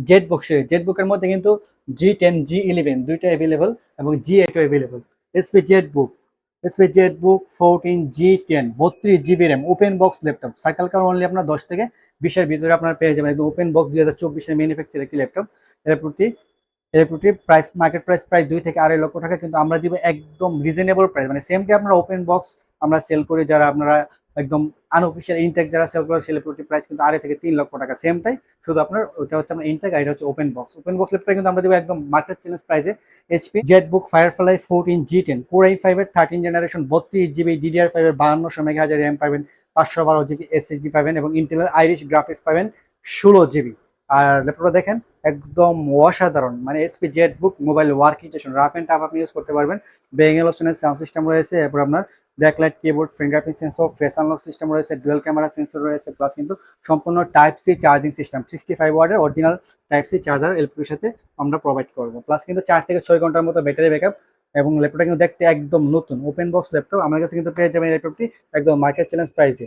Jet বুকের মধ্যে কিন্তু G10 G11 দুইটা অ্যাভেলেবল এবং G8 অ্যাভেলেবল। এসপি জেট বুক 14 G10 32 GB RAM open box laptop, সাইকেল কার অনলি আপনার 10 থেকে 20-এর ভিতরে আপনার পেয়ে যাবেন একদম ওপেন বক্স 2024-এর ম্যানুফ্যাকচার একটি ল্যাপটপ। ল্যাপটপটি মার্কেট প্রাইস প্রায় 2 থেকে 2.5 লক্ষ টাকা, কিন্তু আমরা দিব একদম রিজনেবল প্রাইস। মানে সেমটি আপনারা ওপেন বক্স আমরা সেল করি, যারা আপনারা একদম আনঅফিসিয়াল ইনটেক যারা সেল করে, সেই ল্যাপটপটির প্রাইস কিন্তু 2.5 থেকে 3 লক্ষ টাকা সেমটাই, শুধু আপনার ওটা হচ্ছে আপনার ইনটেক আর এটা হচ্ছে ওপেন বক্স ল্যাপটপ কিন্তু আমরা দিব একদম মার্কেট চ্যালেঞ্জ প্রাইসে। HP Jetbook firefly 14 G10 core i5 এর 13 জেনারেশন 32 GB DDR5 এর 5200 মেগাহার্জ র্যাম পাবেন, 512 GB SSD পাবেন এবং ইন্টেলের আইরিশ গ্রাফিক্স পাবেন 16 GB। আর ল্যাপটপটা দেখেন একদম অসাধারণ, মানে SP ZBook mobile working station, rough and tough আপনি ইউজ করতে পারবেন। বেঙ্গল অপশনের সাউন্ড সিস্টেম রয়েছে, এরপর আপনার backlight keyboard, fingerprint sensor, face unlock system রয়েছে, ডুয়াল ক্যামেরা সেন্সর রয়েছে, প্লাস কিন্তু সম্পূর্ণ টাইপ সি চার্জিং সিস্টেম, 65 ওয়াটের অরিজিনাল টাইপ সি চার্জার এলপির সাথে আমরা প্রোভাইড করবো, প্লাস কিন্তু 4 থেকে 6 ঘন্টার মতো ব্যাটারি ব্যাকআপ। এবং ল্যাপটপটা কিন্তু দেখতে একদম নতুন ওপেন বক্স ল্যাপটপ, আমার কাছে কিন্তু পেয়ে যাবেন এই ল্যাপটপটি একদম মার্কেট চ্যালেঞ্জ প্রাইসে।